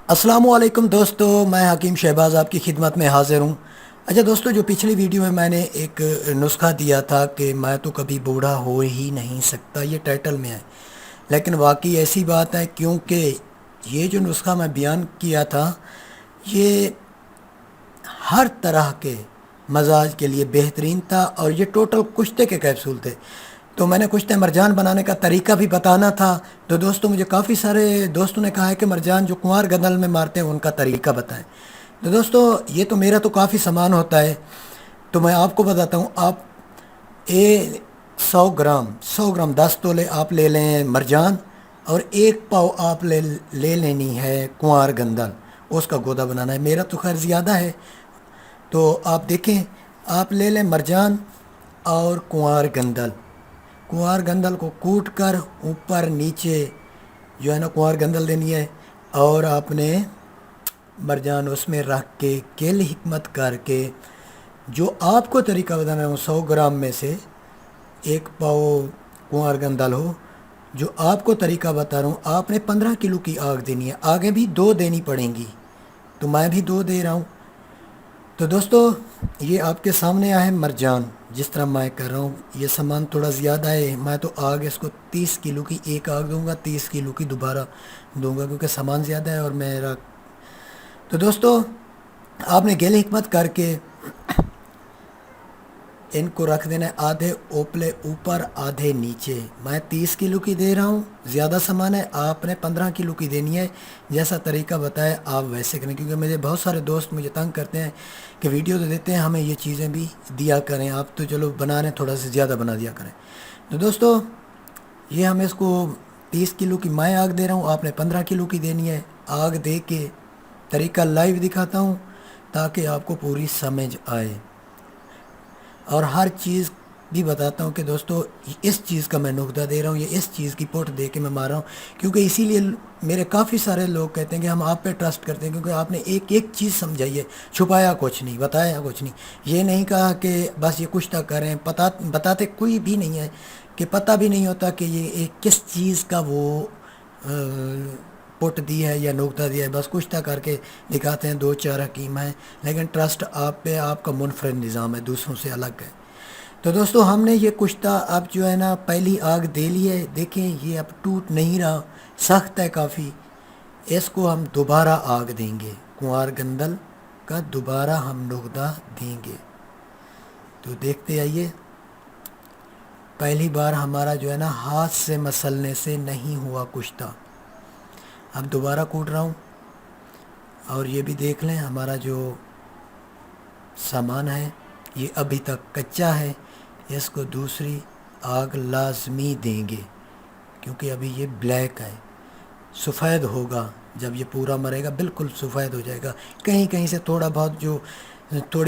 السلام علیکم دوستو، میں حکیم شہباز آپ کی خدمت میں حاضر ہوں۔ اچھا دوستو، جو پچھلی ویڈیو میں نے ایک نسخہ دیا تھا کہ میں تو کبھی بوڑھا ہو ہی نہیں سکتا، یہ ٹائٹل میں ہے، لیکن واقعی ایسی بات ہے کیونکہ یہ جو نسخہ میں بیان کیا تھا یہ ہر طرح کے مزاج کے لیے بہترین تھا، اور یہ ٹوٹل کشتے کے کیپسول تھے۔ تو میں نے کشتے مرجان بنانے کا طریقہ بھی بتانا تھا، تو دوستوں مجھے کافی سارے دوستوں نے کہا ہے کہ مرجان جو کنوار گدل میں مارتے ہیں ان کا طریقہ بتائیں۔ تو دوستوں یہ تو میرا تو کافی سامان ہوتا ہے، تو میں آپ کو بتاتا ہوں۔ آپ 100 گرام 10 تولے آپ لے لیں مرجان، اور 1 پاؤ آپ لے لینی ہے کنوار گندل، اس کا گودا بنانا ہے۔ میرا تو خیر زیادہ ہے، تو آپ دیکھیں، آپ لے لیں مرجان اور کنوار گندل کو کوٹ کر اوپر نیچے جو ہے نا کنوار گندل دینی ہے، اور آپ نے مرجان اس میں رکھ کے کل حکمت کر کے جو آپ کو طریقہ بتانا ہے، 100 گرام میں سے 1 پاؤ کنوار گندل ہو، جو آپ کو طریقہ بتا رہا ہوں، آپ نے 15 کلو کی آگ دینی ہے۔ آگے بھی 2 دینی پڑیں گی، تو میں بھی 2 دے رہا ہوں۔ تو دوستو یہ آپ کے سامنے آیا ہے مرجان، جس طرح میں کر رہا ہوں۔ یہ سامان تھوڑا زیادہ ہے، میں تو آگ اس کو 30 کلو کی ایک آگ دوں گا، 30 کلو کی دوبارہ دوں گا، کیونکہ سامان زیادہ ہے اور میرا۔ تو دوستو آپ نے گیل حکمت کر کے ان کو رکھ دینا ہے آدھے اوپلے اوپر آدھے نیچے۔ میں 30 کلو کی دے رہا ہوں، زیادہ سامان ہے، آپ نے 15 کلو کی دینی ہے۔ جیسا طریقہ بتایا آپ ویسے کریں، کیونکہ مجھے بہت سارے دوست مجھے تنگ کرتے ہیں کہ ویڈیو تو دیتے ہیں ہمیں یہ چیزیں بھی دیا کریں، آپ تو چلو بنا رہے ہیں تھوڑا سا زیادہ بنا دیا کریں۔ تو دوستو یہ ہم اس کو 30 کلو کی میں آگ دے رہا ہوں، آپ نے 15 کلو کی دینی ہے۔ آگ دے کے طریقہ لائیو دکھاتا ہوں تاکہ آپ کو پوری سمجھ آئے، اور ہر چیز بھی بتاتا ہوں کہ دوستو اس چیز کا میں نقطہ دے رہا ہوں، یہ اس چیز کی پوٹ دے کے میں مار رہا ہوں، کیونکہ اسی لیے میرے کافی سارے لوگ کہتے ہیں کہ ہم آپ پہ ٹرسٹ کرتے ہیں، کیونکہ آپ نے ایک ایک چیز سمجھائی ہے، چھپایا کچھ نہیں، بتایا کچھ نہیں۔ یہ نہیں کہا کہ بس یہ کچھ نہ کریں، بتاتے کوئی بھی نہیں ہے، کہ پتہ بھی نہیں ہوتا کہ یہ ایک کس چیز کا وہ پٹ دی ہے یا نقطہ دیا ہے، بس کچھ نہ کر کے دکھاتے ہیں، 2 4 حکیم ہیں، لیکن ٹرسٹ آپ پہ آپ کا منفرد نظام ہے، دوسروں سے الگ ہے۔ تو دوستو ہم نے یہ کشتہ اب جو ہے نا پہلی آگ دے لی ہے، دیکھیں یہ اب ٹوٹ نہیں رہا، سخت ہے کافی۔ اس کو ہم دوبارہ آگ دیں گے، کنوار گندل کا دوبارہ ہم نقطہ دیں گے۔ تو دیکھتے آئیے، پہلی بار ہمارا جو ہے نا ہاتھ سے مسلنے سے نہیں ہوا کشتہ، اب دوبارہ کوٹ رہا ہوں۔ اور یہ بھی دیکھ لیں ہمارا جو سامان ہے یہ ابھی تک کچا ہے، اس کو دوسری آگ لازمی دیں گے، کیونکہ ابھی یہ بلیک ہے، سفید ہوگا جب یہ پورا مرے گا، بالکل سفید ہو جائے گا۔ کہیں کہیں سے تھوڑی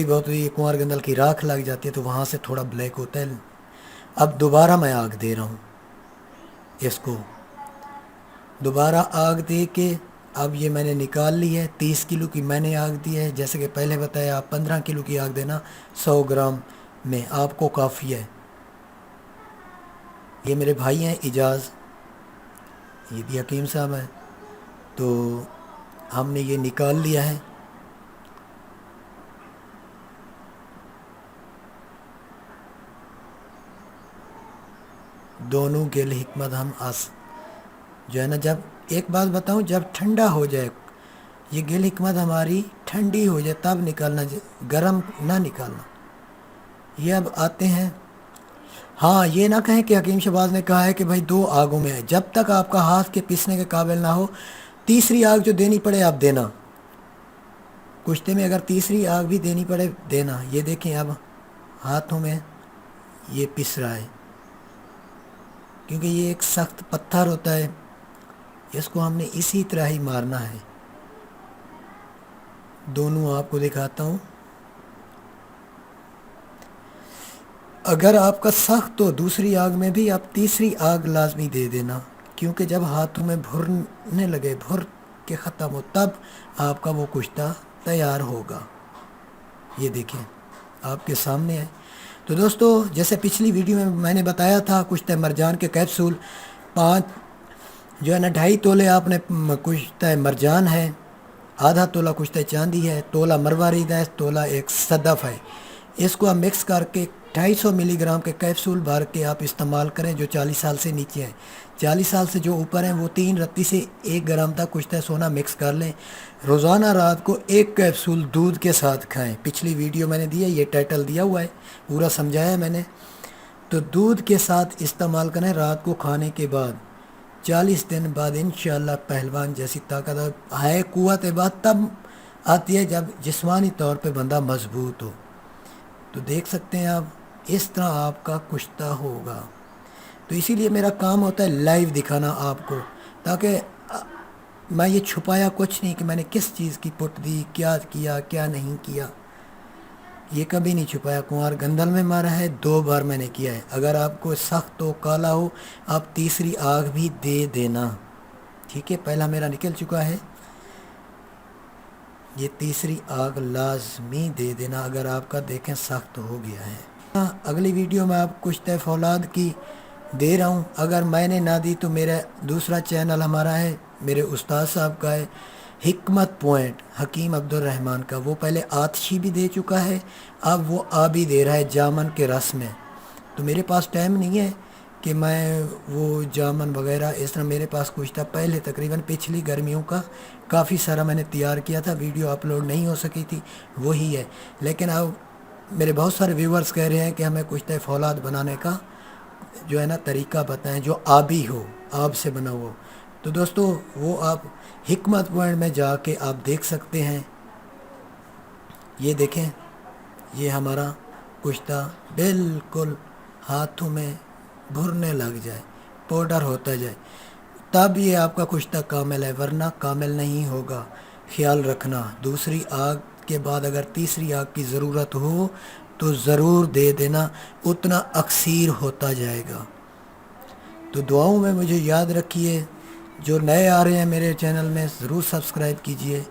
بہت یہ کنوار گندل کی راکھ لگ جاتی ہے، تو وہاں سے تھوڑا بلیک ہوتا ہے۔ اب دوبارہ میں آگ دے رہا ہوں، اس کو دوبارہ آگ دے کے اب یہ میں نے نکال لی ہے، 30 کلو کی میں نے آگ دی ہے، جیسے کہ پہلے بتایا آپ 15 کلو کی آگ دینا 100 گرام میں آپ کو کافی ہے۔ یہ میرے بھائی ہیں اجاز، یہ بھی حکیم صاحب ہیں، تو ہم نے یہ نکال لیا ہے۔ دونوں گل حکمت ہم جو ہے نا، جب ایک بات بتاؤں، جب ٹھنڈا ہو جائے یہ گل حکمت ہماری، ٹھنڈی ہو جائے تب نکالنا، گرم نہ نکالنا۔ یہ اب آتے ہیں، ہاں یہ نہ کہیں کہ حکیم شہباز نے کہا ہے کہ بھائی 2 آگوں میں ہے، جب تک آپ کا ہاتھ کے پیسنے کے قابل نہ ہو، تیسری آگ جو دینی پڑے آپ دینا، کشتے میں اگر تیسری آگ بھی دینی پڑے دینا۔ یہ دیکھیں اب ہاتھوں میں یہ پس رہا ہے، کیونکہ یہ ایک سخت پتھر ہوتا ہے، اس کو ہم نے اسی طرح ہی مارنا ہے۔ دونوں آپ کو دکھاتا ہوں، اگر آپ کا سخت تو دوسری آگ میں بھی آپ تیسری آگ لازمی دے دینا، کیونکہ جب ہاتھوں میں بھرنے لگے، بھر کے ختم ہو، تب آپ کا وہ کشتہ تیار ہوگا۔ یہ دیکھیں آپ کے سامنے ہے۔ تو دوستو جیسے پچھلی ویڈیو میں نے بتایا تھا، کشتہ مرجان کے کیپسول 5 جو ہے نا 2.5 تولے آپ نے کشتہ مرجان ہے، آدھا تولہ کشتہ چاندی ہے، تولہ مروارید ہے، تولہ ایک صدف ہے۔ اس کو آپ مکس کر کے 250 ملی گرام کے کیپسول بھر کے آپ استعمال کریں جو 40 سال سے نیچے ہیں۔ 40 سال سے جو اوپر ہیں وہ 3 رتی سے 1 گرام تک کشتہ سونا مکس کر لیں۔ روزانہ رات کو 1 کیپسول دودھ کے ساتھ کھائیں۔ پچھلی ویڈیو میں نے دی ہے، یہ ٹائٹل دیا ہوا ہے، پورا سمجھایا ہے میں نے۔ تو دودھ کے ساتھ استعمال کریں رات کو کھانے کے بعد۔ 40 دن بعد انشاءاللہ پہلوان جیسی طاقت ہے، قوت بات تب آتی ہے جب جسمانی طور پہ بندہ مضبوط ہو۔ تو دیکھ سکتے ہیں آپ، اس طرح آپ کا کشتہ ہوگا۔ تو اسی لیے میرا کام ہوتا ہے لائیو دکھانا آپ کو، تاکہ میں یہ چھپایا کچھ نہیں کہ میں نے کس چیز کی پٹ دی، کیا کیا کیا نہیں کیا، یہ کبھی نہیں چھپایا۔ کنوار گندل میں مارا ہے، 2 بار میں نے کیا ہے۔ اگر آپ کو سخت ہو، کالا ہو، آپ تیسری آگ بھی دے دینا، ٹھیک ہے؟ پہلا میرا نکل چکا ہے، یہ تیسری آگ لازمی دے دینا اگر آپ کا دیکھیں سخت ہو گیا ہے۔ اگلی ویڈیو میں آپ کشتہ فولاد کی دے رہا ہوں، اگر میں نے نہ دی تو میرا دوسرا چینل ہمارا ہے، میرے استاد صاحب کا ہے، حکمت پوائنٹ حکیم عبدالرحمن کا، وہ پہلے آتشی بھی دے چکا ہے، اب وہ آبی دے رہا ہے جامن کے رس میں۔ تو میرے پاس ٹائم نہیں ہے کہ میں وہ جامن وغیرہ، اس طرح میرے پاس کچھ تھا پہلے، تقریباً پچھلی گرمیوں کا کافی سارا میں نے تیار کیا تھا، ویڈیو اپلوڈ نہیں ہو سکی تھی، وہی ہے۔ لیکن اب میرے بہت سارے ویورز کہہ رہے ہیں کہ ہمیں کشتہ فولاد بنانے کا جو ہے نا طریقہ بتائیں جو آبی ہو، آب سے بنا ہو۔ تو دوستو وہ آپ حکمت پوائنٹ میں جا کے آپ دیکھ سکتے ہیں۔ یہ دیکھیں، یہ ہمارا کشتہ بالکل ہاتھوں میں بھرنے لگ جائے، پاؤڈر ہوتا جائے، تب یہ آپ کا کشتہ کامل ہے، ورنہ کامل نہیں ہوگا۔ خیال رکھنا، دوسری آگ کے بعد اگر تیسری آگ کی ضرورت ہو تو ضرور دے دینا، اتنا اکثیر ہوتا جائے گا۔ تو دعاؤں میں مجھے یاد رکھیے، جو نئے آ رہے ہیں میرے چینل میں ضرور سبسکرائب کیجئے۔